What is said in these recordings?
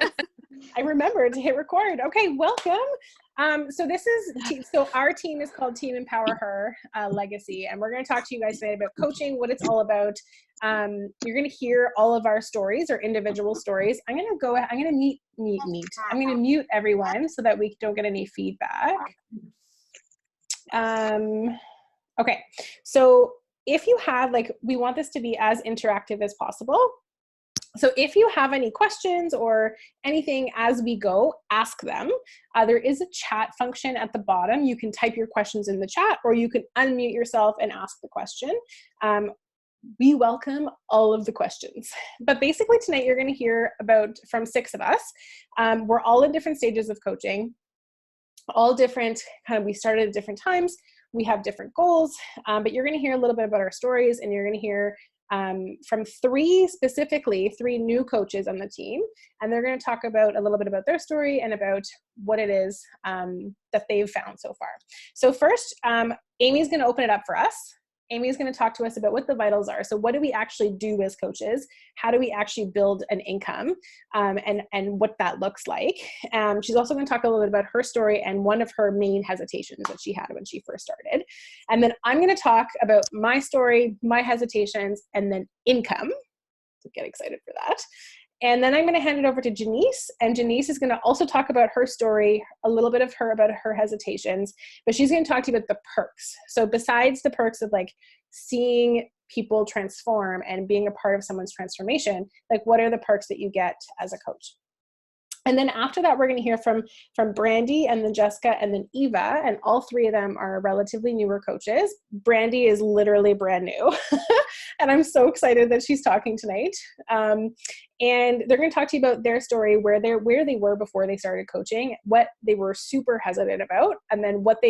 I remembered to hit record. Okay, welcome. So our team is called Team EmpowerHER Legacy, and we're going to talk to you guys today about coaching, what it's all about. You're going to hear all of our stories, or individual stories. I'm going to mute everyone so that we don't get any feedback. Okay, so if you have, we want this to be as interactive as possible. So if you have any questions or anything as we go, ask them. There is a chat function at the bottom. You can type your questions in the chat, or you can unmute yourself and ask the question. We welcome all of the questions. But basically tonight you're going to hear from 6 of us. We're all in different stages of coaching, all different, we started at different times. We have different goals, but you're going to hear a little bit about our stories, and you're going to hear from 3 new coaches on the team, and they're going to talk about a little bit about their story and about what it is that they've found so far. So first, Amy's going to open it up for us. Amy's going to talk to us about what the vitals are. So what do we actually do as coaches? How do we actually build an income, and what that looks like? She's also going to talk a little bit about her story and one of her main hesitations that she had when she first started. And then I'm going to talk about my story, my hesitations, and then income. So get excited for that. And then I'm going to hand it over to Janice, and Janice is going to also talk about her story, a little bit of about her hesitations, but she's going to talk to you about the perks. So besides the perks of seeing people transform and being a part of someone's transformation, what are the perks that you get as a coach? And then after that, we're going to hear from Brandy, and then Jessica, and then Eva, and all 3 of them are relatively newer coaches. Brandy is literally brand new, and I'm so excited that she's talking tonight. And they're going to talk to you about their story, where they were before they started coaching, what they were super hesitant about, and then what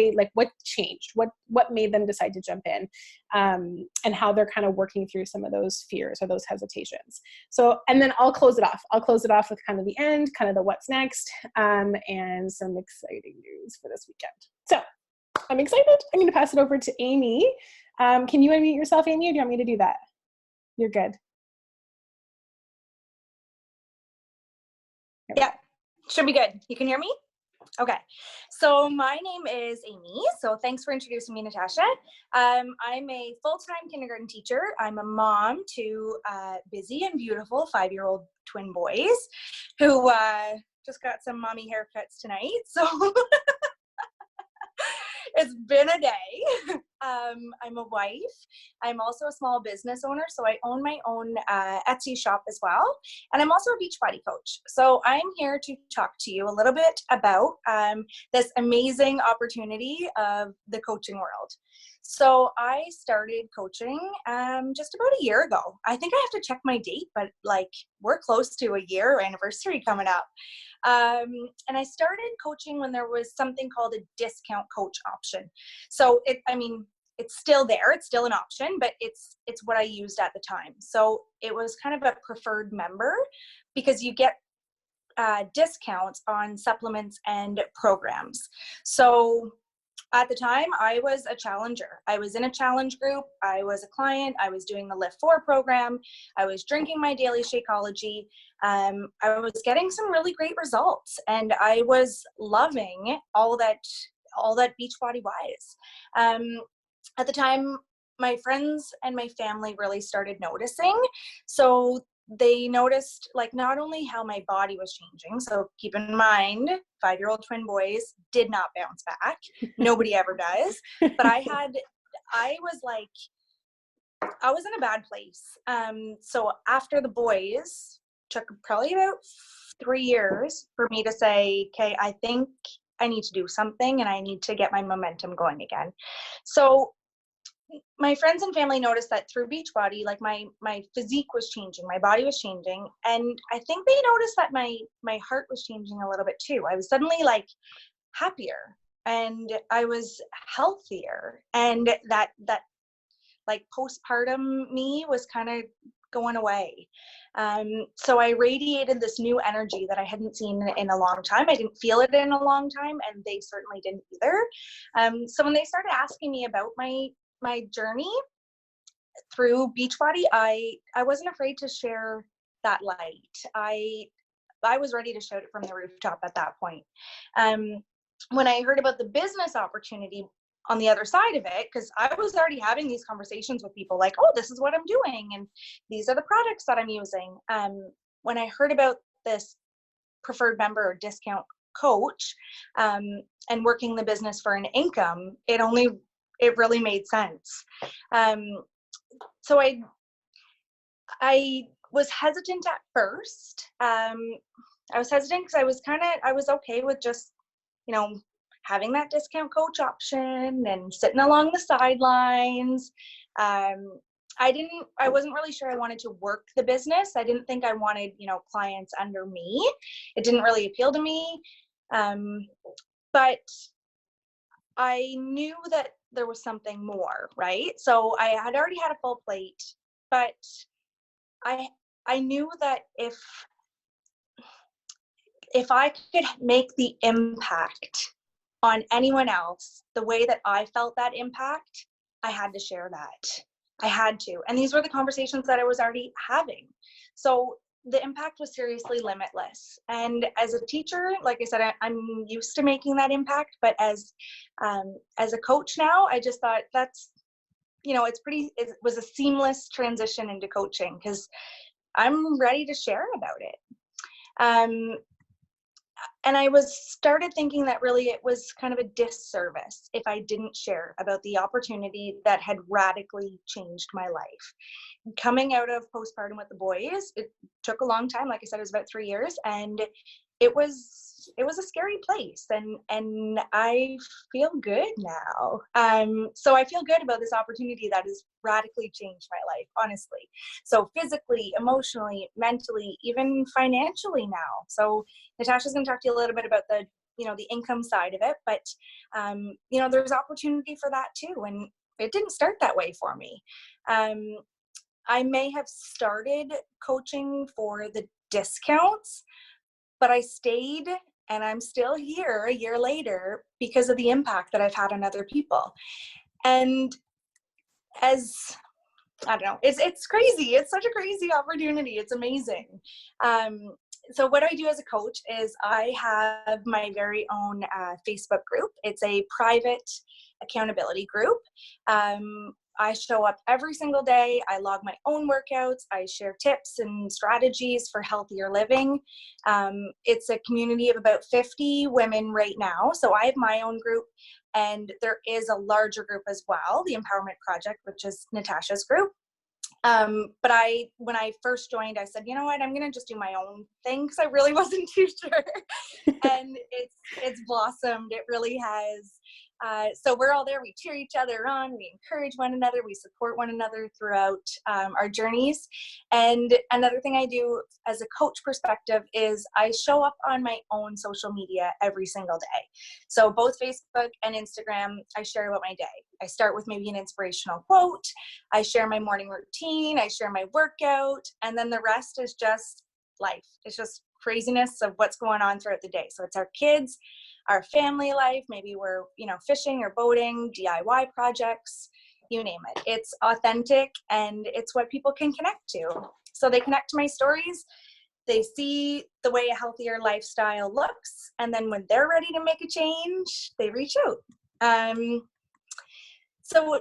changed, what made them decide to jump in, and how they're kind of working through some of those fears or those hesitations. So, and then I'll close it off. I'll close it off with kind of the end, kind of the what's next, and some exciting news for this weekend. So I'm excited. I'm going to pass it over to Amy. Can you unmute yourself, Amy, or do you want me to do that? You're good. Yeah, should be good. You can hear me? Okay. So my name is Amy. So thanks for introducing me, Natasha. I'm a full-time kindergarten teacher. I'm a mom to busy and beautiful 5-year-old twin boys who just got some mommy haircuts tonight. So it's been a day. I'm a wife. I'm also a small business owner, so I own my own Etsy shop as well. And I'm also a Beachbody coach. So I'm here to talk to you a little bit about this amazing opportunity of the coaching world. So I started coaching just about a year ago. I think I have to check my date, but we're close to a year anniversary coming up. And I started coaching when there was something called a discount coach option. So it's still there. It's still an option, but it's what I used at the time. So it was kind of a preferred member because you get discounts on supplements and programs. So at the time, I was a challenger. I was in a challenge group. I was a client. I was doing the Lift 4 program. I was drinking my daily Shakeology. I was getting some really great results, and I was loving all that Beachbody wise. At the time, my friends and my family really started noticing. So they noticed not only how my body was changing. So keep in mind, 5-year-old twin boys did not bounce back. Nobody ever does. But I was in a bad place. So after the boys, took probably about 3 years for me to say, okay, I think I need to do something and I need to get my momentum going again. So my friends and family noticed that through Beachbody, my physique was changing, my body was changing, and I think they noticed that my heart was changing a little bit too. I was suddenly happier, and I was healthier, and that postpartum me was kind of going away. So I radiated this new energy that I hadn't seen in a long time. I didn't feel it in a long time, and they certainly didn't either. So when they started asking me about my journey through Beachbody, I wasn't afraid to share that light. I was ready to shout it from the rooftop at that point. When I heard about the business opportunity on the other side of it, because I was already having these conversations with people like, oh, this is what I'm doing, and these are the products that I'm using. When I heard about this preferred member or discount coach, and working the business for an income, it really made sense. So I was hesitant at first. I was hesitant because I was okay with just, having that discount coach option and sitting along the sidelines. I wasn't really sure I wanted to work the business. I didn't think I wanted, clients under me. It didn't really appeal to me. But I knew that there was something more, right? So I had already had a full plate, but I knew that if I could make the impact on anyone else the way that I felt that impact, I had to share that. I had to. And these were the conversations that I was already having. So the impact was seriously limitless. And as a teacher, like I said, I'm used to making that impact. But as a coach now, I just thought that's, it was a seamless transition into coaching because I'm ready to share about it. And I started thinking that really it was kind of a disservice if I didn't share about the opportunity that had radically changed my life. Coming out of postpartum with the boys, it took a long time. Like I said, it was about 3 years, and it was a scary place, and I feel good now. So I feel good about this opportunity that has radically changed my life, honestly. So physically, emotionally, mentally, even financially now. So Natasha's going to talk to you a little bit about the income side of it, but there's opportunity for that too. And it didn't start that way for me. I may have started coaching for the discounts, but I stayed, and I'm still here a year later because of the impact that I've had on other people. And I don't know, it's crazy. It's such a crazy opportunity. It's amazing. So what I do as a coach is I have my very own Facebook group. It's a private accountability group. I show up every single day. I log my own workouts. I share tips and strategies for healthier living. It's a community of about 50 women right now. So I have my own group, and there is a larger group as well, the Empowerment Project, which is Natasha's group. But when I first joined, I said, you know what, I'm going to just do my own thing because I really wasn't too sure. And it's blossomed. It really has. So we're all there. We cheer each other on. We encourage one another. We support one another throughout our journeys. And another thing I do as a coach perspective is I show up on my own social media every single day. So both Facebook and Instagram, I share about my day. I start with maybe an inspirational quote. I share my morning routine. I share my workout. And then the rest is just life. It's just craziness of what's going on throughout the day. So it's our kids, our family life. Maybe we're, fishing or boating, DIY projects, you name it. It's authentic, and it's what people can connect to. So they connect to my stories. They see the way a healthier lifestyle looks. And then when they're ready to make a change, they reach out. So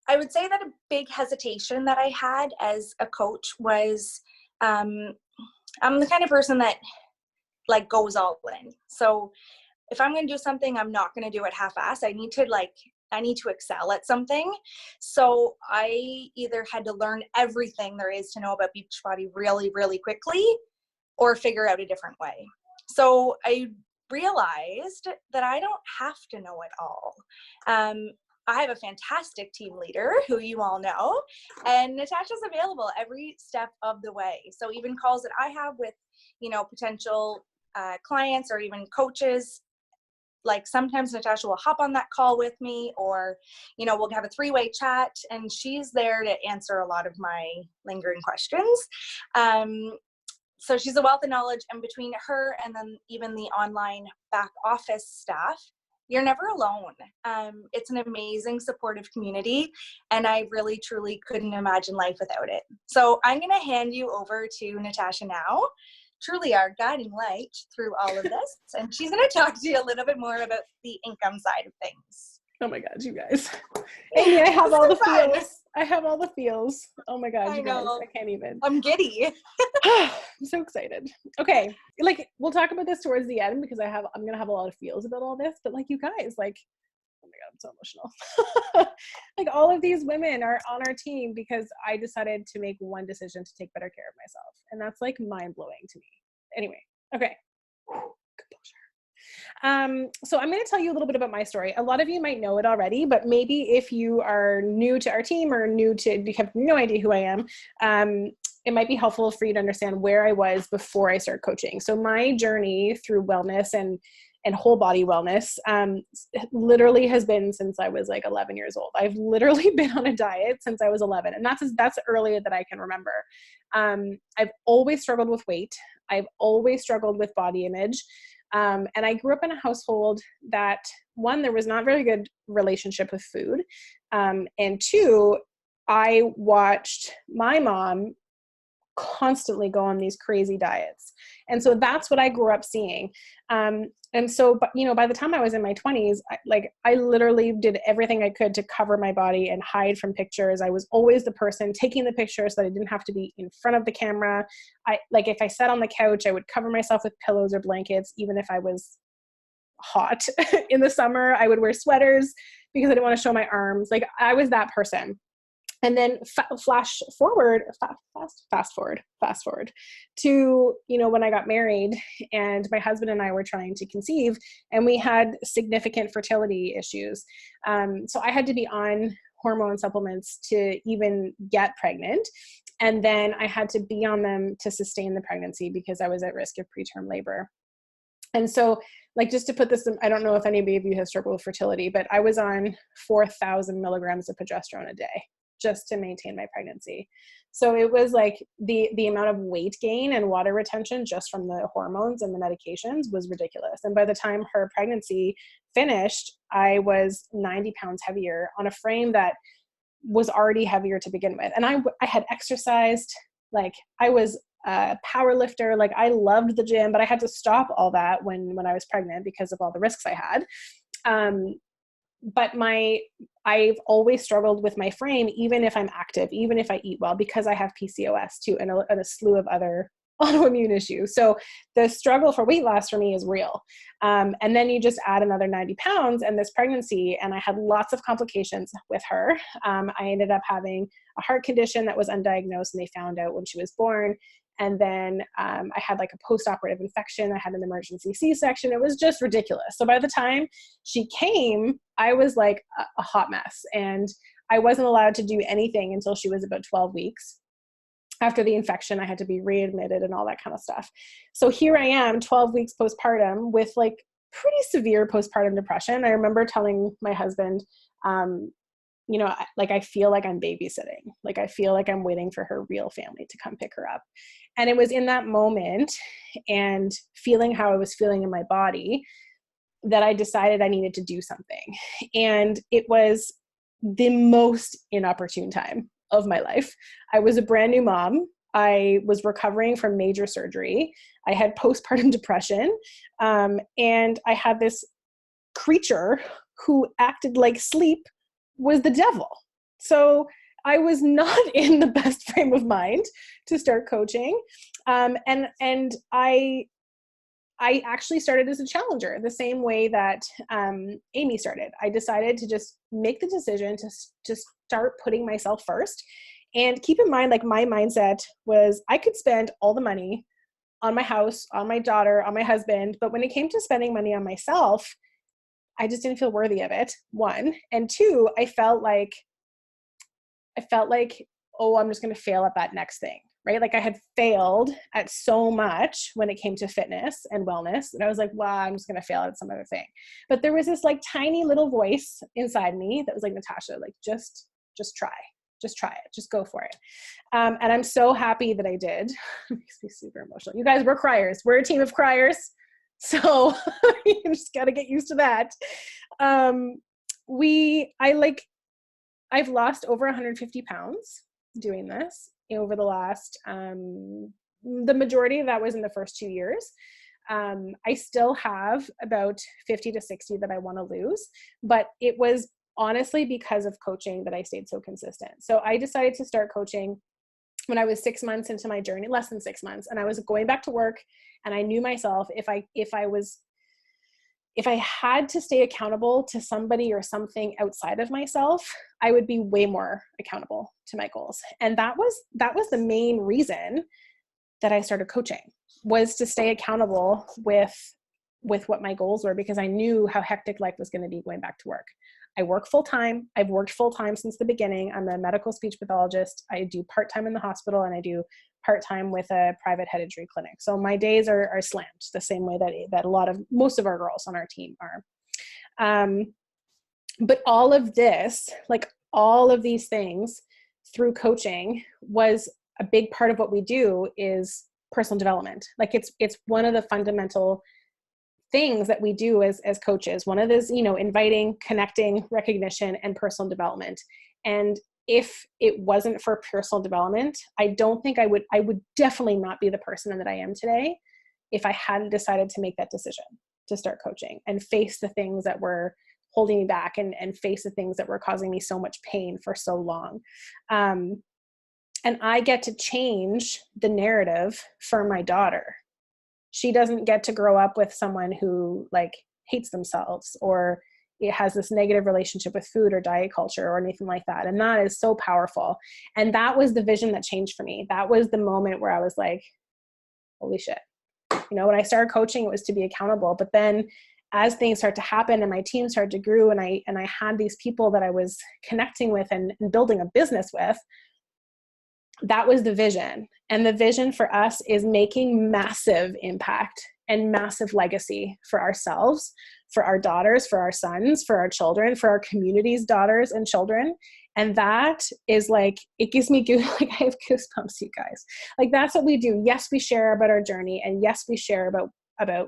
I would say that a big hesitation that I had as a coach was, I'm the kind of person that goes all in. So if I'm going to do something, I'm not going to do it half-assed. I need to excel at something. So I either had to learn everything there is to know about Beachbody really, really quickly, or figure out a different way. So I realized that I don't have to know it all. I have a fantastic team leader who you all know, and Natasha's available every step of the way. So even calls that I have with, potential clients or even coaches, sometimes Natasha will hop on that call with me, or, we'll have a 3-way chat, and she's there to answer a lot of my lingering questions. So she's a wealth of knowledge, and between her and then even the online back office staff, you're never alone. It's an amazing supportive community, and I really, truly couldn't imagine life without it. So I'm going to hand you over to Natasha now truly our guiding light through all of this. And she's going to talk to you a little bit more about the income side of things. Oh my God, you guys. Amy, I have all the feels. I have all the feels. Oh my God, you guys. I can't even. I'm giddy. I'm so excited. Okay. Like, we'll talk about this towards the end because I'm going to have a lot of feels about all this, but like, you guys, like, oh my God, I'm so emotional. Like, all of these women are on our team because I decided to make one decision to take better care of myself. And that's like mind blowing to me. Anyway. Okay. Composure. So I'm going to tell you a little bit about my story. A lot of you might know it already, but maybe if you are new to our team or you have no idea who I am, it might be helpful for you to understand where I was before I started coaching. So my journey through wellness and whole body wellness literally has been since I was like 11 years old. I've literally been on a diet since I was 11, and that's earlier than I can remember. I've always struggled with weight. I've always struggled with body image. And I grew up in a household that, one, there was not very good relationship with food. And two, I watched my mom constantly go on these crazy diets. And so that's what I grew up seeing. And so, but, you know, by the time I was in my 20s, I literally did everything I could to cover my body and hide from pictures. I was always the person taking the pictures so that I didn't have to be in front of the camera. If I sat on the couch, I would cover myself with pillows or blankets, even if I was hot. In the summer, I would wear sweaters because I didn't want to show my arms. Like, I was that person. And then fast forward to, you know, when I got married and my husband and I were trying to conceive, and we had significant fertility issues. So I had to be on hormone supplements to even get pregnant. And then I had to be on them to sustain the pregnancy because I was at risk of preterm labor. And so, like, just to put this, I don't know if anybody of you has struggled with fertility, but I was on 4,000 milligrams of progesterone a day just to maintain my pregnancy. So it was like the amount of weight gain and water retention just from the hormones and the medications was ridiculous. And by the time her pregnancy finished, I was 90 pounds heavier on a frame that was already heavier to begin with. And I had exercised, like, I was a power lifter. Like, I loved the gym, but I had to stop all that when I was pregnant because of all the risks I had. But I've always struggled with my frame, even if I'm active, even if I eat well, because I have PCOS too, and a slew of other autoimmune issues. So the struggle for weight loss for me is real. And then you just add another 90 pounds and this pregnancy, and I had lots of complications with her. I ended up having a heart condition that was undiagnosed, and they found out when she was born. And then I had like a post-operative infection. I had an emergency C-section. It was just ridiculous. So by the time she came, I was like a hot mess. And I wasn't allowed to do anything until she was about 12 weeks. After the infection, I had to be readmitted and all that kind of stuff. So here I am, 12 weeks postpartum with like pretty severe postpartum depression. I remember telling my husband, you know, like, I feel like I'm babysitting. Like, I feel like I'm waiting for her real family to come pick her up. And it was in that moment and feeling how I was feeling in my body that I decided I needed to do something. And it was the most inopportune time of my life. I was a brand new mom. I was recovering from major surgery. I had postpartum depression. And I had this creature who acted like sleep was the devil. So I was not in the best frame of mind to start coaching. And I actually started as a challenger, the same way that Amy started. I decided to just make the decision to start putting myself first. And keep in mind, like, my mindset was I could spend all the money on my house, on my daughter, on my husband, but when it came to spending money on myself, I just didn't feel worthy of it, one. And two, I felt like, oh, I'm just going to fail at that next thing, right? Like, I had failed at so much when it came to fitness and wellness. And I was like, well, I'm just going to fail at some other thing. But there was this like tiny little voice inside me that was like, Natasha, like, just try it. Just go for it. And I'm so happy that I did. It makes me super emotional. You guys, we're criers. We're a team of criers. So you just got to get used to that. I've lost over 150 pounds doing this over the last the majority of that was in the first 2 years. I still have about 50 to 60 that I want to lose, but it was honestly because of coaching that I stayed so consistent. So I decided to start coaching when I was 6 months into my journey, less than 6 months, and I was going back to work, and I knew myself, if I had to stay accountable to somebody or something outside of myself, I would be way more accountable to my goals. And that was the main reason that I started coaching, was to stay accountable with what my goals were, because I knew how hectic life was going to be going back to work. I work full time. I've worked full time since the beginning. I'm a medical speech pathologist. I do part-time in the hospital, and I do part-time with a private head injury clinic. So my days are slammed the same way that most of our girls on our team are. But all of this, like all of these things through coaching, was a big part of what we do is personal development. Like it's one of the fundamental things that we do as coaches. One of those, inviting, connecting, recognition, and personal development. And if it wasn't for personal development, I don't think I would definitely not be the person that I am today if I hadn't decided to make that decision to start coaching and face the things that were holding me back, and face the things that were causing me so much pain for so long. And I get to change the narrative for my daughter. She doesn't get to grow up with someone who hates themselves, or it has this negative relationship with food or diet culture or anything like that. And that is so powerful. And that was the vision that changed for me. That was the moment where I was like, holy shit. When I started coaching, it was to be accountable. But then as things start to happen and my team started to grow, and I had these people that I was connecting with and building a business with, that was the vision. And the vision for us is making massive impact and massive legacy for ourselves, for our daughters, for our sons, for our children, for our community's daughters and children. And that is it gives me I have goosebumps, you guys. That's what we do. Yes, we share about our journey, and yes, we share about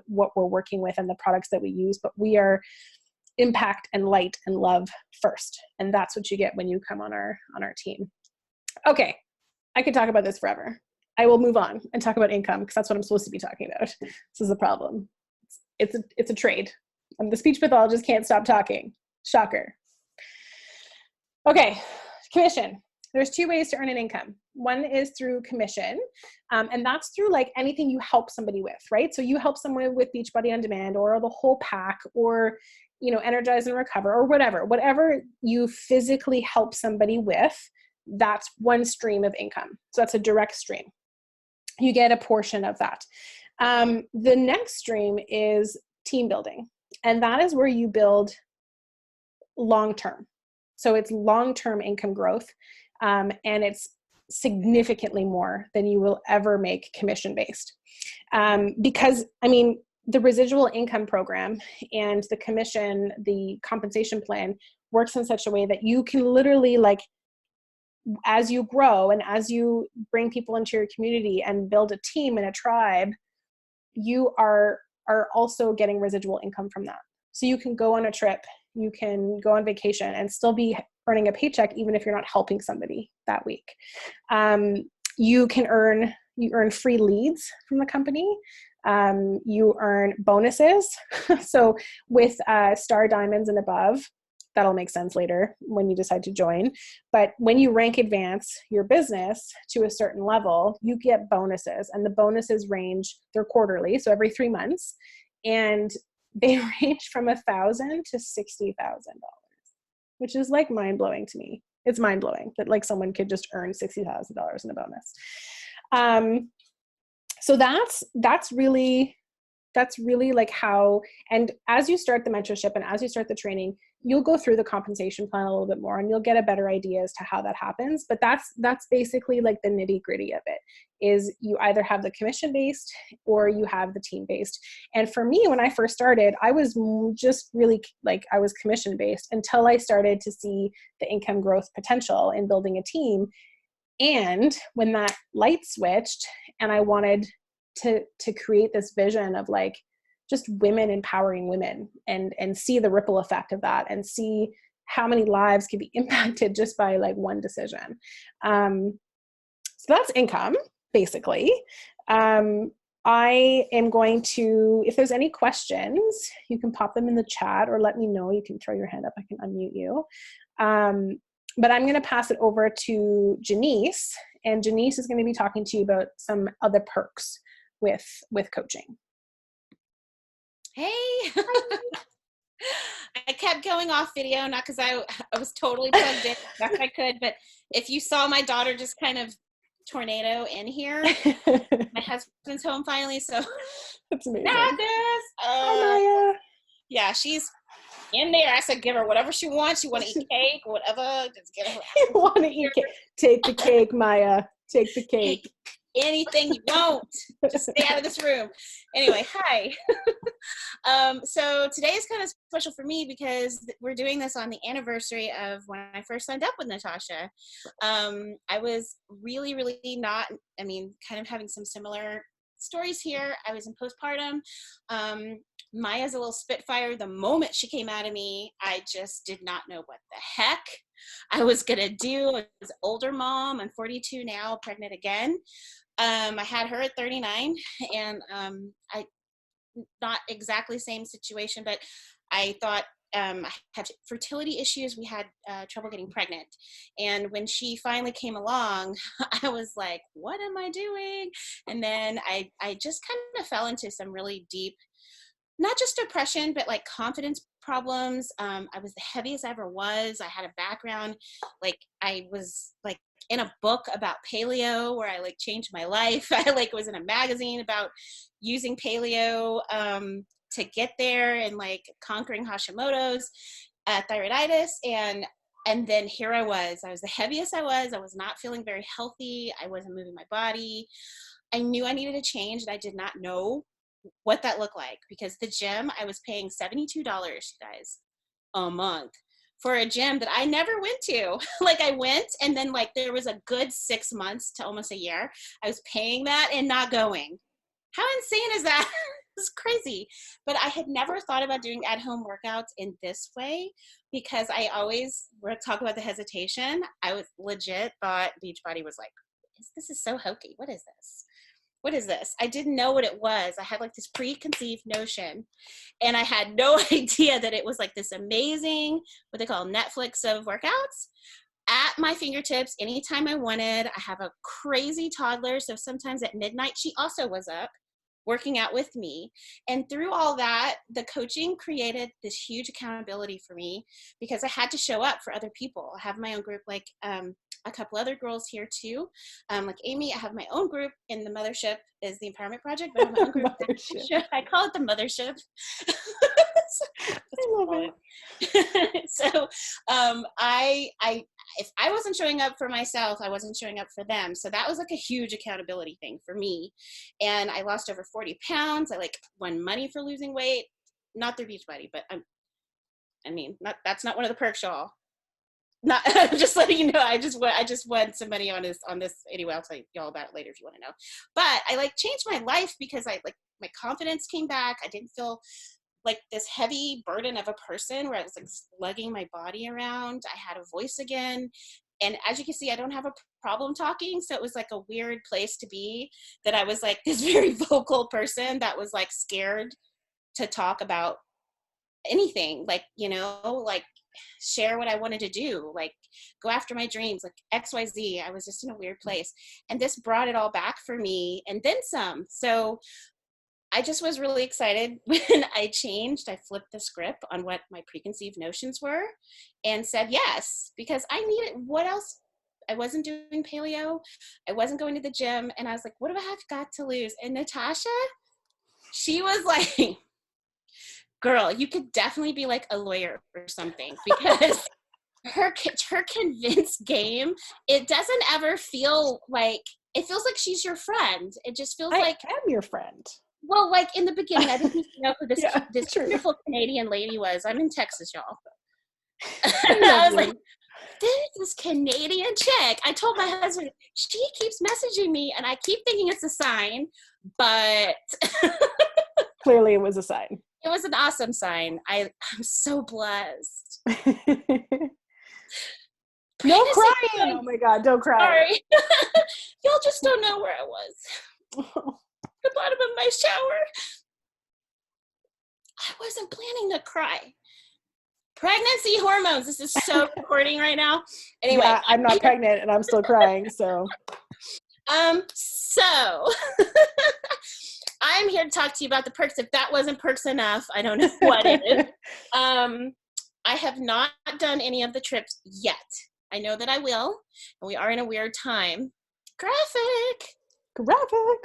what we're working with and the products that we use, but we are impact and light and love first. And that's what you get when you come on our team. Okay. I could talk about this forever. I will move on and talk about income, because that's what I'm supposed to be talking about. This is a problem. It's a trade. The speech pathologist can't stop talking. Shocker. Okay, commission. There's 2 ways to earn an income. One is through commission, and that's through anything you help somebody with, right? So you help someone with Beachbody On Demand, or the whole pack, or Energize and Recover, or whatever you physically help somebody with. That's one stream of income. So that's a direct stream. You get a portion of that. The next stream is team building. And that is where you build long-term. So it's long-term income growth. And it's significantly more than you will ever make commission-based. Because, the residual income program and the commission, the compensation plan works in such a way that you can literally as you grow and as you bring people into your community and build a team and a tribe, you are also getting residual income from that. So you can go on a trip, you can go on vacation and still be earning a paycheck, even if you're not helping somebody that week. You earn free leads from the company. You earn bonuses. So with Star Diamonds and above, that'll make sense later when you decide to join. But when you rank advance your business to a certain level, you get bonuses, and the bonuses they're quarterly, so every 3 months, and they range from $1,000 to $60,000, which is mind-blowing to me. It's mind-blowing that someone could just earn $60,000 in a bonus. So that's really how, and as you start the mentorship and as you start the training, you'll go through the compensation plan a little bit more, and you'll get a better idea as to how that happens. But that's basically the nitty gritty of it, is you either have the commission based or you have the team based. And for me, when I first started, I was just really I was commission based until I started to see the income growth potential in building a team. And when that light switched and I wanted to create this vision of just women empowering women and see the ripple effect of that and see how many lives can be impacted just by one decision. So that's income, basically. I am going to, if there's any questions, you can pop them in the chat or let me know. You can throw your hand up. I can unmute you. But I'm going to pass it over to Janice, and Janice is going to be talking to you about some other perks with coaching. Hey. I kept going off video, not because I was totally plugged in best I could, but if you saw my daughter just kind of tornado in here, my husband's home finally, so that's amazing. Hi, Maya. Yeah, she's in there. I said, give her whatever she wants. You want to eat cake, whatever, just give her. You want to eat cake? Take the cake, Maya. Take the cake. Anything you want. Just stay out of this room. Anyway, hi. So today is kind of special for me because we're doing this on the anniversary of when I first signed up with Natasha. I was really not, kind of having some similar stories here. I was in postpartum. Maya's a little spitfire. The moment she came out of me, I just did not know what the heck I was going to do. I was an older mom. I'm 42 now, pregnant again. I had her at 39, and I not exactly same situation, but I thought I had fertility issues. We had trouble getting pregnant. And when she finally came along, I was like, what am I doing? And then I just kind of fell into some really deep, not just depression, but like confidence problems. I was the heaviest I ever was. I had a background, like I was like in a book about paleo where I like changed my life. I like was in a magazine about using paleo to get there and like conquering Hashimoto's, thyroiditis, and then here I was the heaviest I was not feeling very healthy. I wasn't moving my body. I knew I needed a change, and I did not know what that looked like, because the gym, I was paying $72, guys, a month for a gym that I never went to. Like I went, and then like there was a good 6 months to almost a year I was paying that and not going. How insane is that? It's crazy. But I had never thought about doing at-home workouts in this way, because I always, we're talk about the hesitation. I was legit thought Beachbody was like, this is so hokey. What is this? What is this? I didn't know what it was. I had like this preconceived notion, and I had no idea that it was like this amazing, what they call Netflix of workouts at my fingertips anytime I wanted. I have a crazy toddler, so sometimes at midnight she also was up working out with me. And through all that, the coaching created this huge accountability for me, because I had to show up for other people. I have my own group, like a couple other girls here too, like Amy. I have my own group in the mothership, is the Empowerment Project, but I have my own group. I call it the mothership. I love it. So I if I wasn't showing up for myself, I wasn't showing up for them. So that was like a huge accountability thing for me. And I lost over 40 pounds. I like won money for losing weight, not through Beachbody, but that's not one of the perks, y'all. Not I'm just letting you know. I just won some money on this. Anyway, I'll tell y'all about it later if you want to know. But I like changed my life, because I like my confidence came back. I didn't feel like this heavy burden of a person where I was like lugging my body around. I had a voice again. And as you can see, I don't have a problem talking. So it was like a weird place to be, that I was like this very vocal person that was like scared to talk about anything, like, like share what I wanted to do, like go after my dreams, like XYZ. I was just in a weird place. And this brought it all back for me, and then some. So I just was really excited when I changed. I flipped the script on what my preconceived notions were and said yes, because I needed, what else? I wasn't doing paleo. I wasn't going to the gym. And I was like, what do I have got to lose? And Natasha, she was like, girl, you could definitely be like a lawyer or something, because her convinced game, it doesn't ever feel like, it feels like she's your friend. It just feels like I am your friend. Well, like in the beginning, I didn't know who this true. beautiful Canadian lady was. I'm in Texas, y'all. I was like, this Canadian chick. I told my husband, she keeps messaging me, and I keep thinking it's a sign, but clearly it was a sign. It was an awesome sign. I'm so blessed. No crying. Oh my God, don't cry. Sorry. Y'all just don't know where I was. The bottom of my shower. I wasn't planning to cry. Pregnancy hormones. This is so recording right now. Anyway, yeah, I'm not pregnant and I'm still crying. So I'm here to talk to you about the perks. If that wasn't perks enough, I don't know what is. I have not done any of the trips yet. I know that I will, and we are in a weird time. Graphic.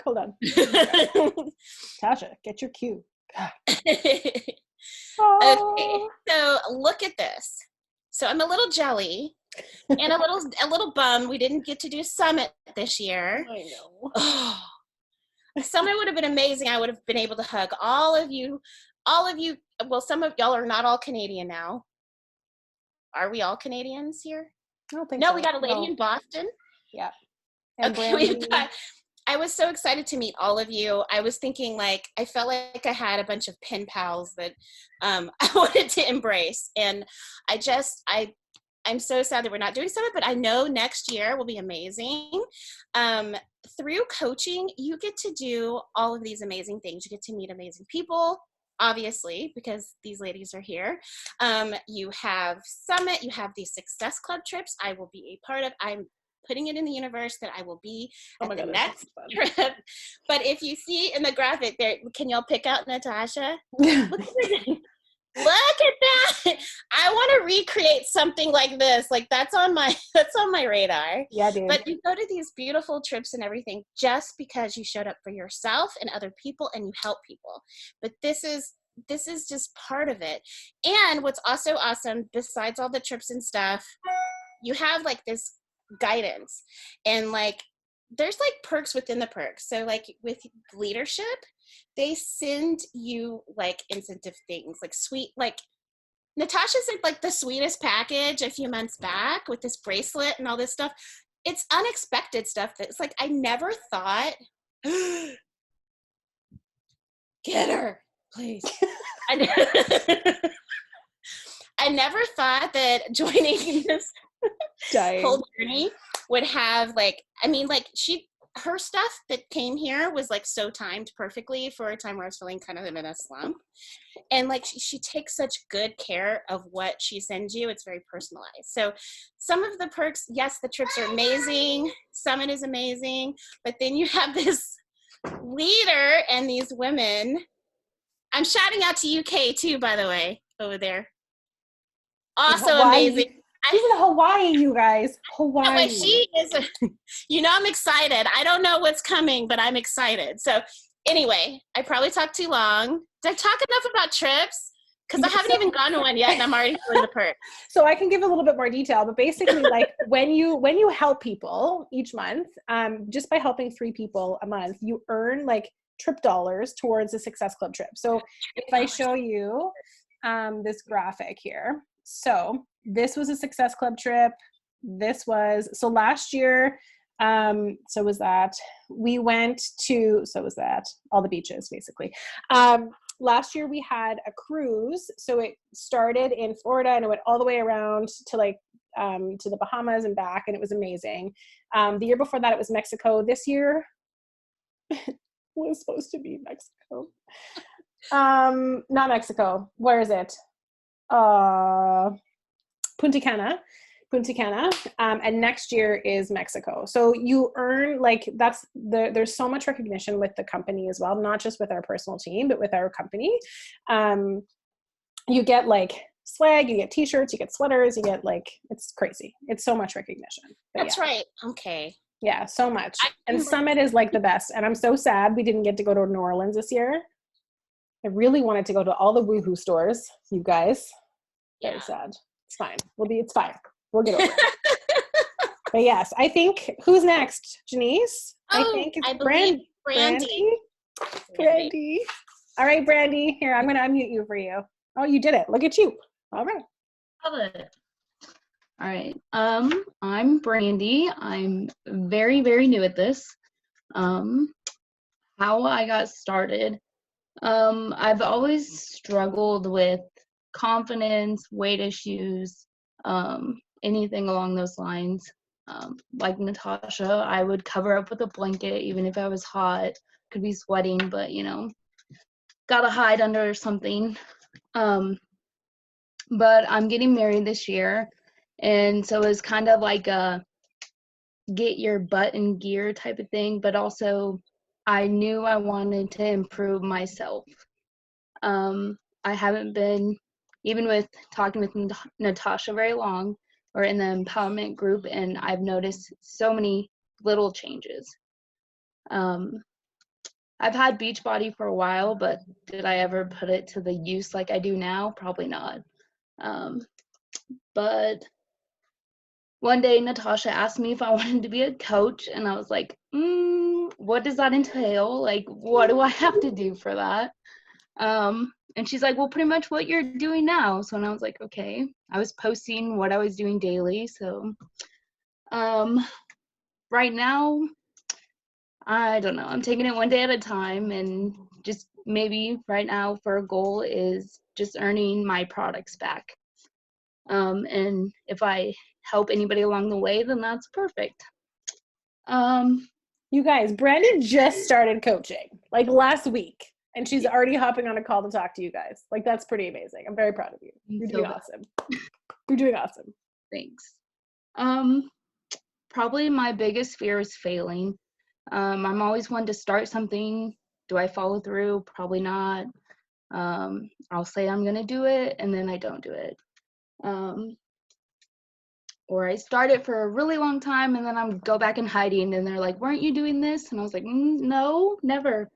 Hold on. Tasha, get your cue. Okay, so look at this. So I'm a little jelly and a little bummed we didn't get to do Summit this year. I know. Oh, Summit would have been amazing. I would have been able to hug all of you. Well, some of y'all are not all Canadian now. Are we all Canadians here? I don't think No, so. we got a lady in Boston. Yeah. And Okay, I was so excited to meet all of you. I was thinking, like, I felt like I had a bunch of pen pals that I wanted to embrace. And I'm so sad that we're not doing Summit, but I know next year will be amazing. Through coaching, you get to do all of these amazing things. You get to meet amazing people, obviously, because these ladies are here. You have Summit, you have these Success Club trips I will be a part of. I'm putting it in the universe that I will be at the next trip. But if you see in the graphic there, can y'all pick out Natasha? Look at that. I want to recreate something like this. Like that's on my radar. Yeah, dude. But you go to these beautiful trips and everything just because you showed up for yourself and other people and you help people. But this is just part of it. And what's also awesome, besides all the trips and stuff, you have like this guidance and like there's like perks within the perks. So like with leadership, they send you like incentive things, like sweet, like Natasha sent like the sweetest package a few months back with this bracelet and all this stuff. It's unexpected stuff that's like, I never thought, get her, please. I never thought that joining this whole journey would have like, I mean, like her stuff that came here was like so timed perfectly for a time where I was feeling kind of in a slump. And like she takes such good care of what she sends you. It's very personalized. So some of the perks, yes, the trips are amazing. Summit is amazing. But then you have this leader and these women. I'm shouting out to UK too, by the way, over there. Also amazing. She's in Hawaii, you guys. Hawaii. No, she is. I'm excited. I don't know what's coming, but I'm excited. So anyway, I probably talked too long. Did I talk enough about trips? Because I haven't even gone to one yet, and I'm already feeling the perk. So I can give a little bit more detail, but basically, like when you help people each month, just by helping 3 people a month, you earn like trip dollars towards a Success Club trip. So if I show you this graphic here, so this was a Success Club trip. So last year, we went to, all the beaches basically. Last year we had a cruise. So it started in Florida and it went all the way around to like, to the Bahamas and back. And it was amazing. The year before that it was Mexico. This year was supposed to be Mexico. Not Mexico. Where is it? Punta Cana, and next year is Mexico. So you earn like there's so much recognition with the company as well, not just with our personal team, but with our company. You get like swag, you get t-shirts, you get sweaters, you get like, it's crazy. It's so much recognition. But that's right. Okay. Yeah, so much. And Summit is like the best. And I'm so sad we didn't get to go to New Orleans this year. I really wanted to go to all the Woohoo stores, you guys. Very sad. It's fine. It's fine. We'll get over it. But yes, I think, who's next? Janice? I think it's Brandy. Brandy. All right, Brandy. Here, I'm going to unmute you for you. Oh, you did it. Look at you. All right. Love it. All right. I'm Brandy. I'm very, very new at this. How I got started. I've always struggled with confidence, weight issues, anything along those lines. Like Natasha, I would cover up with a blanket even if I was hot, could be sweating, but gotta hide under something. But I'm getting married this year, and so it's kind of like a get your butt in gear type of thing, but also I knew I wanted to improve myself. I haven't been, even with talking with Natasha very long, or in the empowerment group, and I've noticed so many little changes. I've had Beachbody for a while, but did I ever put it to the use like I do now? Probably not. But one day Natasha asked me if I wanted to be a coach, and I was like, what does that entail? Like, what do I have to do for that? And she's like, well, pretty much what you're doing now. So, and I was like, okay. I was posting what I was doing daily. So, right now, I don't know. I'm taking it one day at a time, and just maybe right now for a goal is just earning my products back. And if I help anybody along the way, then that's perfect. You guys, Brandy just started coaching like last week, and she's already hopping on a call to talk to you guys. Like, that's pretty amazing. I'm very proud of you. You're doing awesome. You're doing awesome. Thanks. Probably my biggest fear is failing. I'm always one to start something. Do I follow through? Probably not. I'll say I'm gonna do it, and then I don't do it. Or I start it for a really long time, and then I'm go back in hiding, and they're like, weren't you doing this? And I was like, no, never.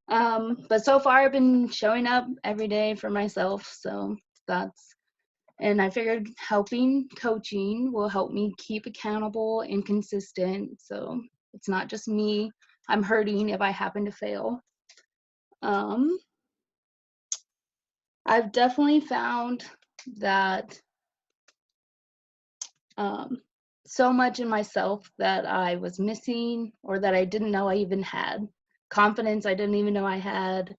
But so far I've been showing up every day for myself, so and I figured helping coaching will help me keep accountable and consistent, so it's not just me I'm hurting if I happen to fail. I've definitely found that so much in myself that I was missing, or that I didn't know I even had. Confidence I didn't even know I had.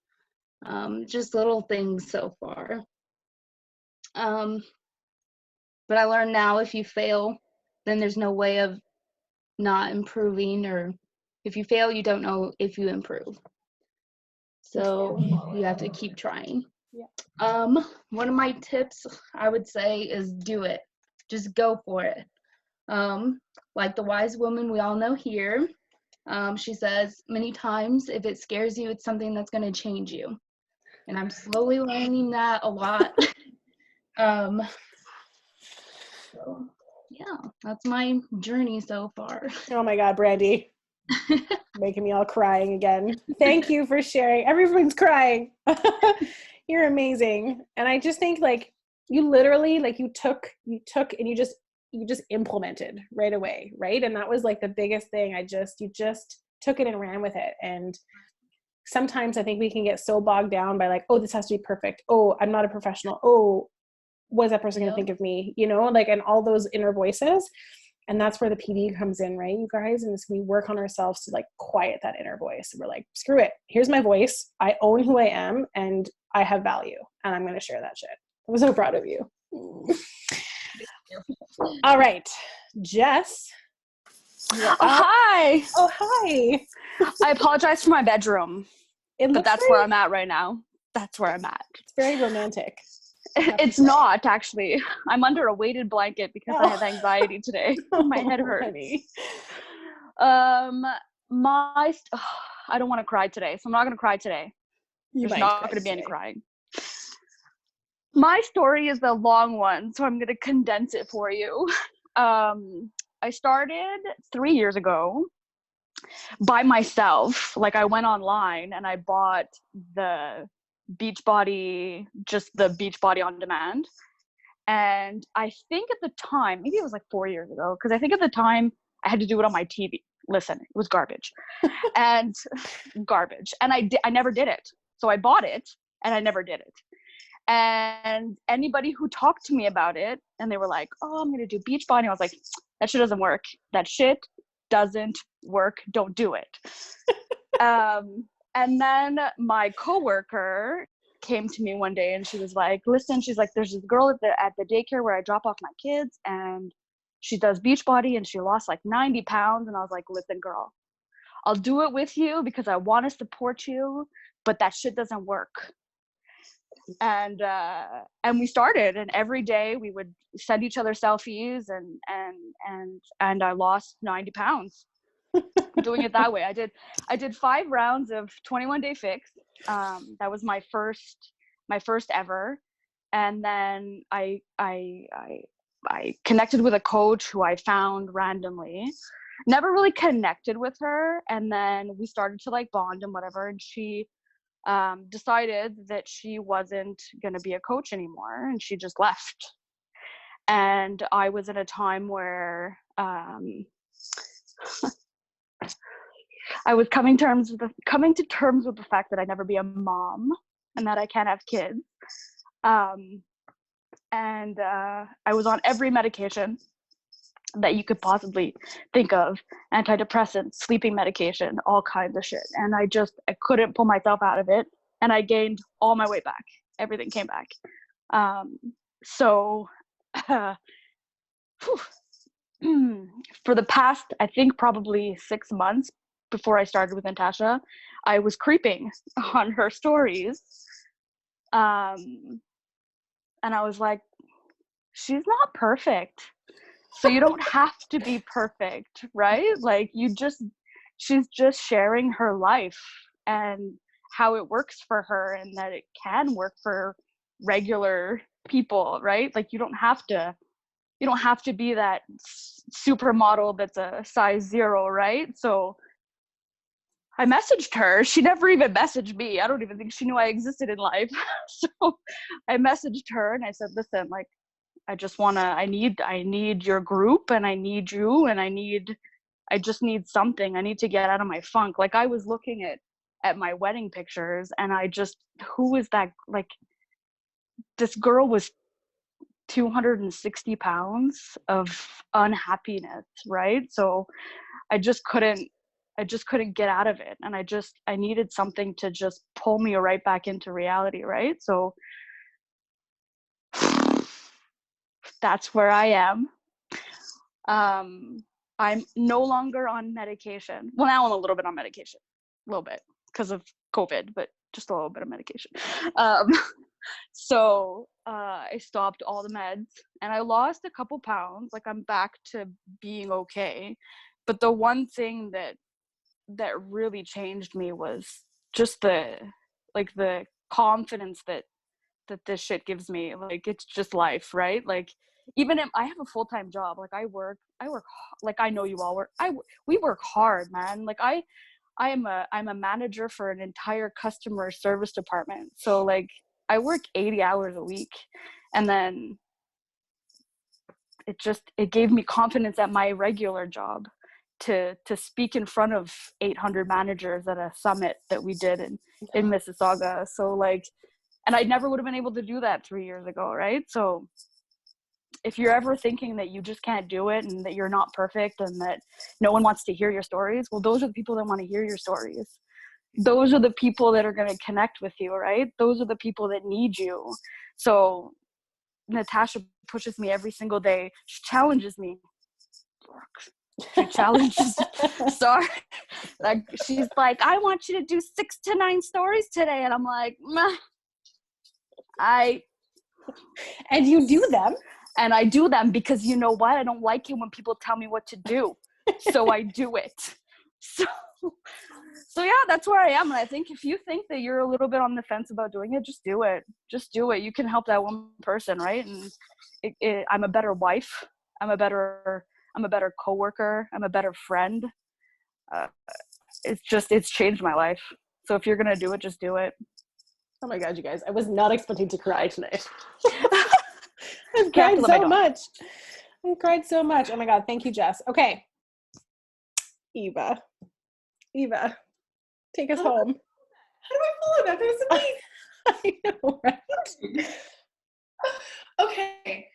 Just little things so far. But I learned now, if you fail, then there's no way of not improving, or if you fail, you don't know if you improve. So you have to keep trying. Yeah. One of my tips I would say is do it. Just go for it. Like the wise woman we all know here, she says many times, if it scares you, it's something that's going to change you. And I'm slowly learning that a lot. So, yeah, that's my journey so far. Oh my God, Brandy. Making me all crying again. Thank you for sharing. Everyone's crying. You're amazing. And I just think, like, you literally, like, you took and you just implemented right away, right? And that was like the biggest thing. You just took it and ran with it. And sometimes I think we can get so bogged down by like, oh, this has to be perfect. Oh, I'm not a professional. Oh, what is that person going to think of me? Like, and all those inner voices. And that's where the PD comes in, right, you guys? And we work on ourselves to like quiet that inner voice. We're like, screw it. Here's my voice. I own who I am, and I have value, and I'm going to share that shit. I'm so proud of you. All right, Jess. Hi. Oh, hi. I apologize for my bedroom, but that's where I'm at right now. That's where I'm at. It's very romantic. It's not, actually. I'm under a weighted blanket because I have anxiety today. My head hurts. Honey. I don't want to cry today, so I'm not going to cry today. There's not going to be any crying. My story is the long one, so I'm going to condense it for you. I started 3 years ago by myself. Like, I went online and I bought the Beachbody, just the Beachbody on demand. And I think at the time, maybe it was like 4 years ago, because I think at the time I had to do it on my TV. Listen, it was garbage. And I never did it. So I bought it and I never did it. And anybody who talked to me about it, and they were like, oh, I'm going to do Beachbody, I was like, that shit doesn't work. That shit doesn't work. Don't do it. And then my coworker came to me one day and she was like, listen, she's like, there's this girl at the daycare where I drop off my kids, and she does Beachbody and she lost like 90 pounds. And I was like, listen, girl, I'll do it with you because I want to support you, but that shit doesn't work. And we started, and every day we would send each other selfies, and I lost 90 pounds doing it that way. I did 5 rounds of 21-day fix. That was my first ever. And then I connected with a coach who I found randomly. Never really connected with her, and then we started to like bond and whatever, and she decided that she wasn't going to be a coach anymore, and she just left. And I was in a time where I was coming to terms with the fact that I'd never be a mom and that I can't have kids. And I was on every medication that you could possibly think of, antidepressants, sleeping medication, all kinds of shit. And I couldn't pull myself out of it. And I gained all my weight back. Everything came back. So for the past, I think probably 6 months before I started with Natasha, I was creeping on her stories. And I was like, she's not perfect. So you don't have to be perfect, right? Like she's just sharing her life and how it works for her, and that it can work for regular people, right? Like you don't have to be that supermodel that's a size 0, right? So I messaged her. She never even messaged me. I don't even think she knew I existed in life. So I messaged her and I said, listen, like, I need your group, and I need you, and I just need something. I need to get out of my funk. Like I was looking at my wedding pictures, and who is that? Like this girl was 260 pounds of unhappiness, right? So I just couldn't get out of it. And I needed something to just pull me right back into reality, right? So that's where I am. I'm no longer on medication. Well, now I'm a little bit on medication, a little bit because of COVID, but just a little bit of medication. So I stopped all the meds, and I lost a couple pounds. Like I'm back to being okay. But the one thing that really changed me was just the confidence that this shit gives me. Like it's just life, right? Like even if I have a full-time job, like I work like I know you all work. We work hard, man. Like I'm a manager for an entire customer service department. So like I work 80 hours a week, and then it gave me confidence at my regular job to speak in front of 800 managers at a summit that we did in Mississauga. So like, and I never would have been able to do that 3 years ago, right? So if you're ever thinking that you just can't do it and that you're not perfect and that no one wants to hear your stories, well, those are the people that want to hear your stories. Those are the people that are going to connect with you, right? Those are the people that need you. So Natasha pushes me every single day. She challenges me. She challenges. Sorry. Like she's like, I want you to do 6 to 9 stories today. And I'm like, and you do them. And I do them because you know what? I don't like it when people tell me what to do. So I do it. So yeah, that's where I am. And I think if you think that you're a little bit on the fence about doing it, just do it. Just do it. You can help that one person, right? And I'm a better wife. I'm a better coworker. I'm a better friend. It's changed my life. So if you're going to do it, just do it. Oh my God, you guys. I was not expecting to cry tonight. I've cried so much. I cried so much. Oh my God. Thank you, Jess. Okay. Eva, take us home. How do I follow that? That was amazing. I know, right? Okay.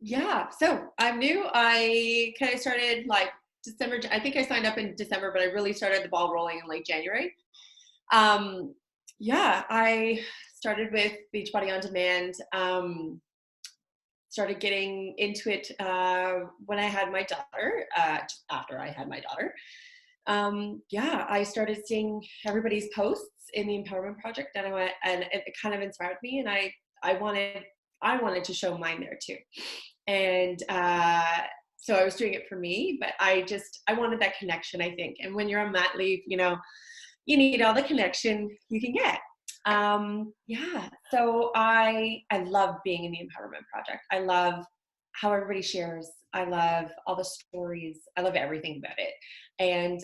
Yeah. So I'm new. I kind of started like December. I think I signed up in December, but I really started the ball rolling in like January. Yeah, I started with Beachbody On Demand. started getting into it when I had my daughter, after I had my daughter. I started seeing everybody's posts in the Empowerment Project, and I went, and it kind of inspired me, and I wanted to show mine there too. And so I was doing it for me, but I wanted that connection, I think. And when you're on mat leave, you know, you need all the connection you can get. So I love being in the Empowerment Project. I love how everybody shares. I love all the stories. I love everything about it. And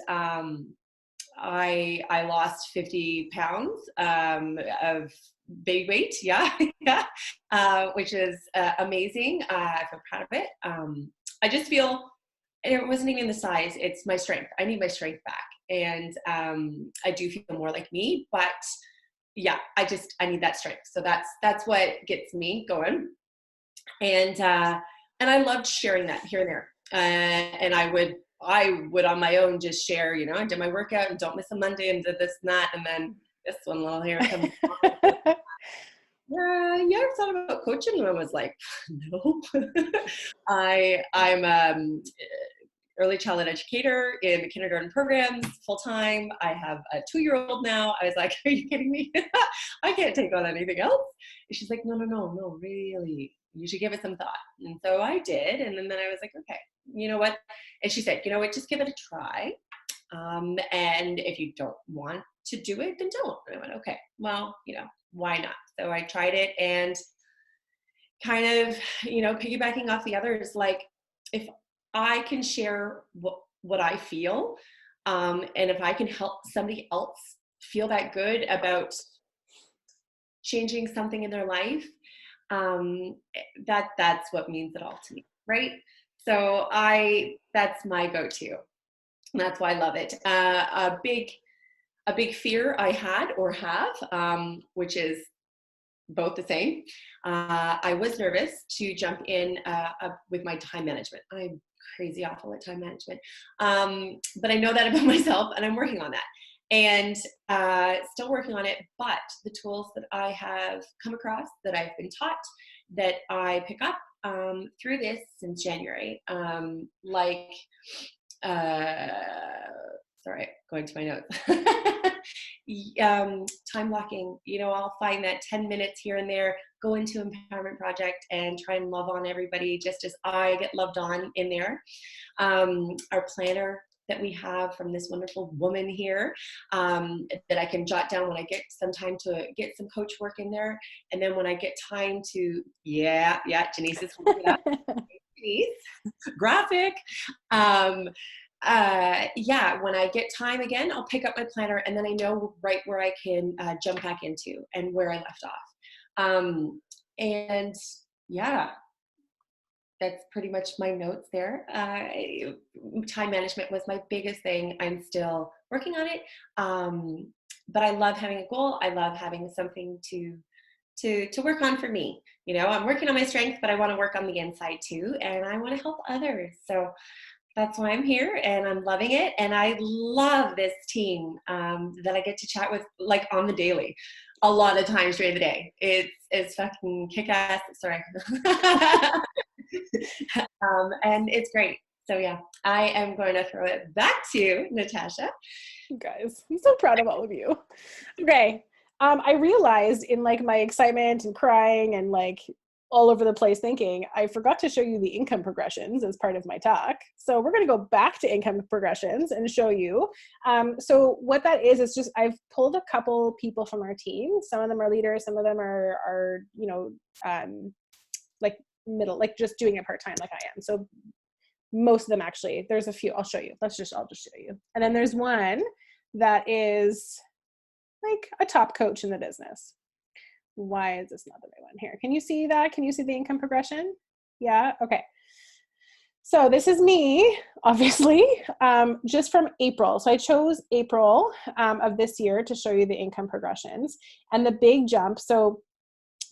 I lost 50 pounds of baby weight, which is amazing. I feel proud of it. I just feel it wasn't even the size, it's my strength. I need my strength back. And I do feel more like me, but yeah, I need that strength. So that's what gets me going. And I loved sharing that here and there. And I would on my own just share, you know, I did my workout and don't miss a Monday and did this and that. And then this one little hair comes you ever thought about coaching? And I was like, no. I'm early childhood educator in the kindergarten programs full-time. I have a 2-year-old now. I was like, are you kidding me? I can't take on anything else. And she's like, no, really. You should give it some thought. And so I did. And then I was like, okay, you know what? And she said, you know what, just give it a try. And if you don't want to do it, then don't. And I went, okay, well, you know, why not? So I tried it, and kind of, you know, piggybacking off the others, like if I can share what I feel, and if I can help somebody else feel that good about changing something in their life, that's what means it all to me, right? So that's my go-to. And that's why I love it. A big fear I had or have, which is both the same. I was nervous to jump in with my time management. I'm crazy awful at time management. But I know that about myself, and I'm working on that. And still working on it, but the tools that I have come across, that I've been taught, that I pick up through this since January, sorry, going to my notes. Time blocking, you know, I'll find that 10 minutes here and there, go into Empowerment Project and try and love on everybody just as I get loved on in there. Our planner that we have from this wonderful woman here, that I can jot down when I get some time to get some coach work in there. And then when I get time to, Janice is graphic. When I get time again, I'll pick up my planner, and then I know right where I can jump back into and where I left off. That's pretty much my notes there. Time management was my biggest thing. I'm still working on it. But I love having a goal. I love having something to work on for me. You know, I'm working on my strength, but I want to work on the inside too. And I want to help others. So that's why I'm here, and I'm loving it. And I love this team that I get to chat with, like, on the daily, a lot of times during the day. It's fucking kick-ass. Sorry. And it's great. So yeah, I am going to throw it back to you, Natasha. You guys, I'm so proud of all of you. Okay. I realized in like my excitement and crying and like all over the place thinking, I forgot to show you the income progressions as part of my talk. So we're going to go back to income progressions and show you. So what that is just, I've pulled a couple people from our team. Some of them are leaders. Some of them are you know, like middle, like just doing it part-time like I am. So most of them actually, there's a few, I'll show you. I'll just show you. And then there's one that is like a top coach in the business. Why is this not the right one here? Can you see that? Can you see the income progression? Yeah, okay. So this is me, obviously, just from April. So I chose April of this year to show you the income progressions and the big jump. So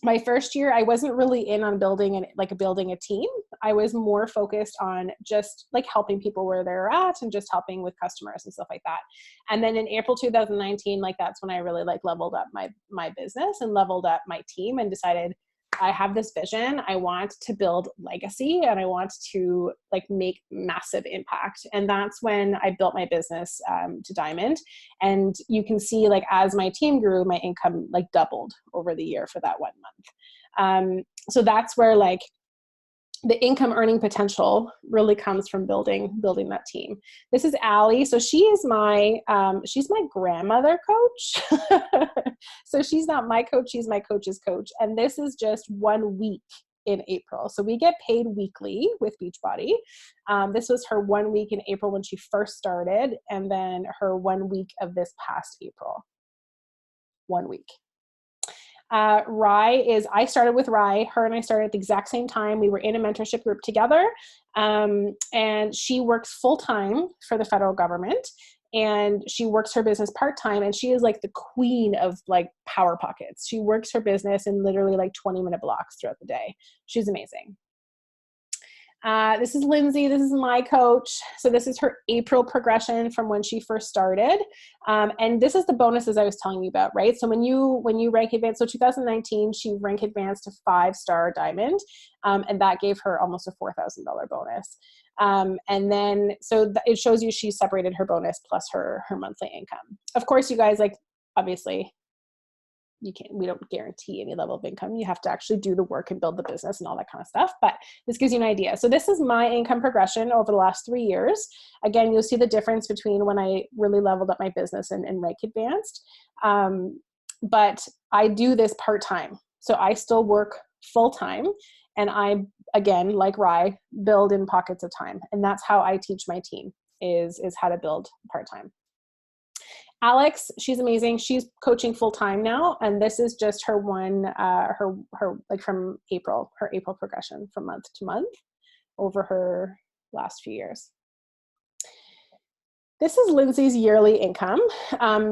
my first year, I wasn't really in on building a team. I was more focused on just like helping people where they're at and just helping with customers and stuff like that. And then in April 2019, like that's when I really like leveled up my business and leveled up my team and decided I have this vision. I want to build legacy and I want to like make massive impact. And that's when I built my business to Diamond. And you can see like as my team grew, my income like doubled over the year for that 1 month. So that's where like the income earning potential really comes from building that team. This is Allie. So she is she's my grandmother coach. So she's not my coach, she's my coach's coach. And this is just 1 week in April. So we get paid weekly with Beachbody. This was her 1 week in April when she first started, and then her 1 week of this past April. 1 week. I started with Rye. Her and I started at the exact same time. We were in a mentorship group together. And she works full-time for the federal government, and she works her business part-time, and she is like the queen of like power pockets. She works her business in literally like 20-minute blocks throughout the day. She's amazing. This is Lindsay. This is my coach. So this is her April progression from when she first started. And this is the bonuses I was telling you about, right? So when you rank advanced, so 2019, she rank advanced to 5-star diamond. And that gave her almost a $4,000 bonus. And then, it shows you she separated her bonus plus her monthly income. Of course, you guys, like, obviously, we don't guarantee any level of income. You have to actually do the work and build the business and all that kind of stuff. But this gives you an idea. So this is my income progression over the last 3 years. Again, you'll see the difference between when I really leveled up my business and rank advanced. But I do this part-time. So I still work full-time, and I, again, like Rye, build in pockets of time. And that's how I teach my team is how to build part-time. Alex, she's amazing. She's coaching full time now, and this is just her her like from April, her April progression from month to month over her last few years. This is Lindsay's yearly income.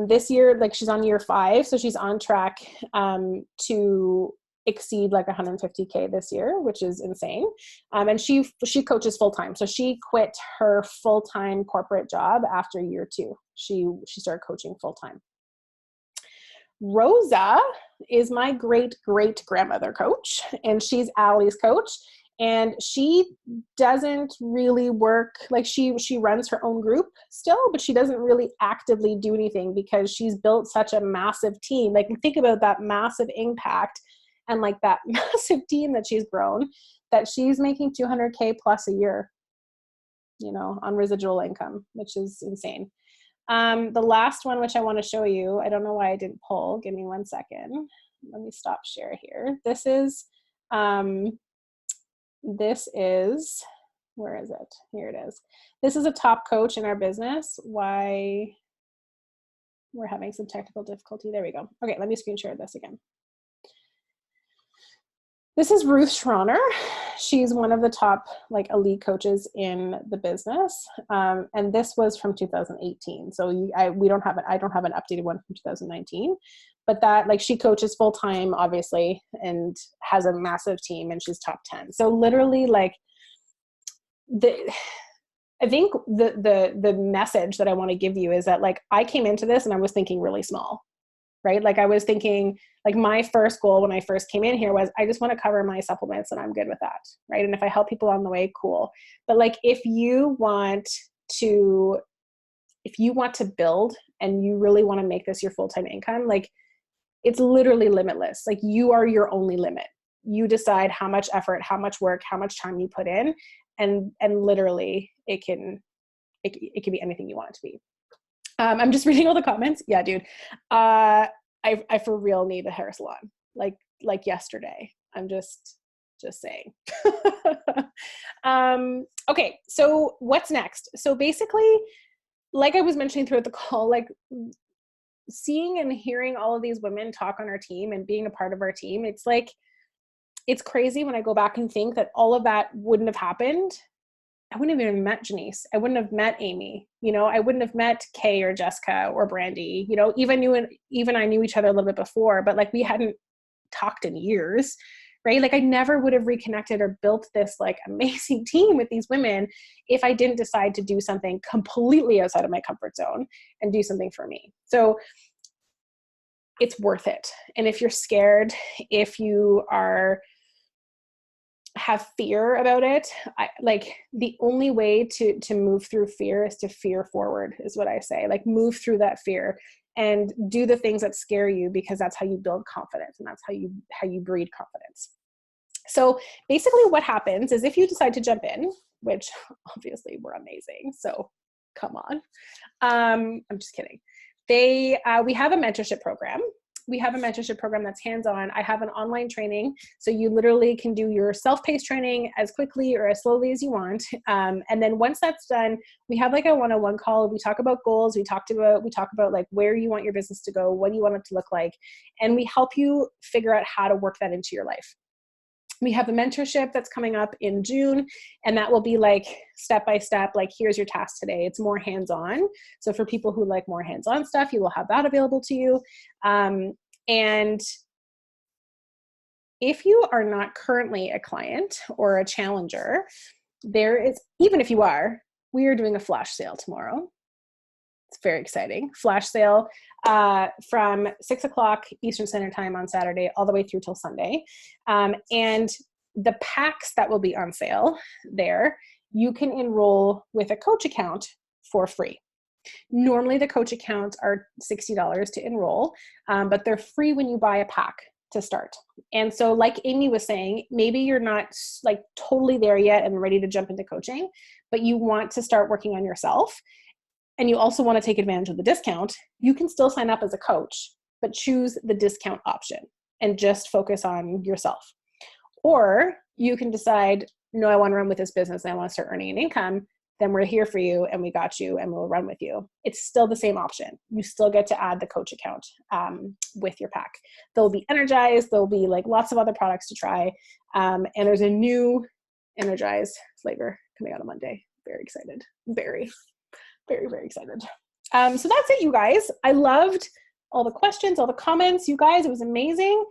This year, like she's on year 5, so she's on track to exceed like 150K this year, which is insane. And she coaches full time. So she quit her full-time corporate job after year 2. She started coaching full time. Rosa is my great grandmother coach, and she's Allie's coach. And she doesn't really work, like she runs her own group still, but she doesn't really actively do anything because she's built such a massive team. Like, think about that massive impact and like that massive team that she's grown, that she's making 200K plus a year, on residual income, which is insane. The last one, which I want to show you, I don't know why I didn't pull. Give me 1 second. Let me stop share here. This is, where is it? Here it is. This is a top coach in our business. Why we're having some technical difficulty. There we go. Okay, let me screen share this again. This is Ruth Schroner. She's one of the top like elite coaches in the business. And this was from 2018. So I don't have an updated one from 2019, but that, like, she coaches full time, obviously, and has a massive team, and she's top 10. So literally, like, I think the message that I want to give you is that, like, I came into this and I was thinking really small, right? Like, I was thinking, like, my first goal when I first came in here was I just want to cover my supplements and I'm good with that, right? And if I help people on the way, cool. But like, if you want to build and you really want to make this your full-time income, like, it's literally limitless. Like, you are your only limit. You decide how much effort, how much work, how much time you put in, and literally it can be anything you want it to be. I'm just reading all the comments. Yeah, dude. I for real need a hair salon, like yesterday. I'm just saying. Okay, so what's next? So basically, like I was mentioning throughout the call, like, seeing and hearing all of these women talk on our team and being a part of our team, it's like, it's crazy when I go back and think that all of that wouldn't have happened. I wouldn't have even met Janice. I wouldn't have met Amy. I wouldn't have met Kay or Jessica or Brandy. Even I knew each other a little bit before, but like, we hadn't talked in years, right? Like, I never would have reconnected or built this like amazing team with these women if I didn't decide to do something completely outside of my comfort zone and do something for me. So it's worth it. And if you're scared, if you are have fear about it, like the only way to move through fear is to fear forward, is what I say. Like move through that fear and do the things that scare you, because that's how you build confidence, and that's how you breed confidence. So basically what happens is, if you decide to jump in, which obviously we're amazing, so come on. I'm just kidding. We have a mentorship program. We have a mentorship program that's hands-on. I have an online training, so you literally can do your self-paced training as quickly or as slowly as you want. And then once that's done, we have like a one-on-one call. We talk about goals. We talk about like where you want your business to go, what do you want it to look like, and we help you figure out how to work that into your life. We have a mentorship that's coming up in June, and that will be like step-by-step, like here's your task today. It's more hands-on. So for people who like more hands-on stuff, you will have that available to you. And if you are not currently a client or a challenger, even if you are, we are doing a flash sale tomorrow. It's very exciting. Flash sale from 6 o'clock Eastern Standard Time on Saturday all the way through till Sunday. And the packs that will be on sale there, you can enroll with a coach account for free. Normally the coach accounts are $60 to enroll, but they're free when you buy a pack to start. And so like Amy was saying, maybe you're not like totally there yet and ready to jump into coaching, but you want to start working on yourself, and you also want to take advantage of the discount. You can still sign up as a coach, but choose the discount option and just focus on yourself. Or you can decide, no, I want to run with this business and I want to start earning an income. Then we're here for you, and we got you, and we'll run with you. It's still the same option. You still get to add the coach account with your pack. They'll be energized. There'll be like lots of other products to try. And there's a new energized flavor coming out on Monday. Very excited. Very, very, very excited. So that's it, you guys. I loved all the questions, all the comments, you guys. It was amazing.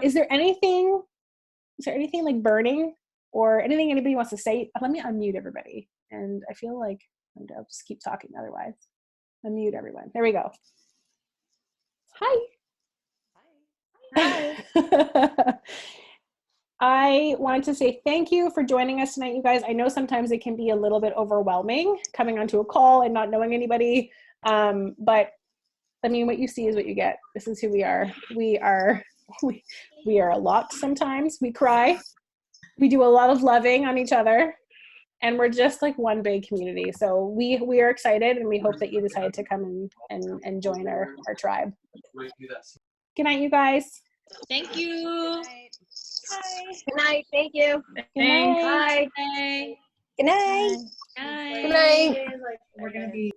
Is there anything like burning or anything anybody wants to say? Let me unmute everybody. And I feel like I'll just keep talking otherwise. Unmute everyone. There we go. Hi. Hi. I wanted to say thank you for joining us tonight, you guys. I know sometimes it can be a little bit overwhelming coming onto a call and not knowing anybody. But I mean, what you see is what you get. This is who we are. We are a lot sometimes. We cry. We do a lot of loving on each other. And we're just like one big community. So we are excited, and we hope that you decided to come and join our tribe. Good night, you guys. Thank you. Hi. Good night. Thank you. Good night. Bye. Bye. Good night. Bye. Good night. We're gonna be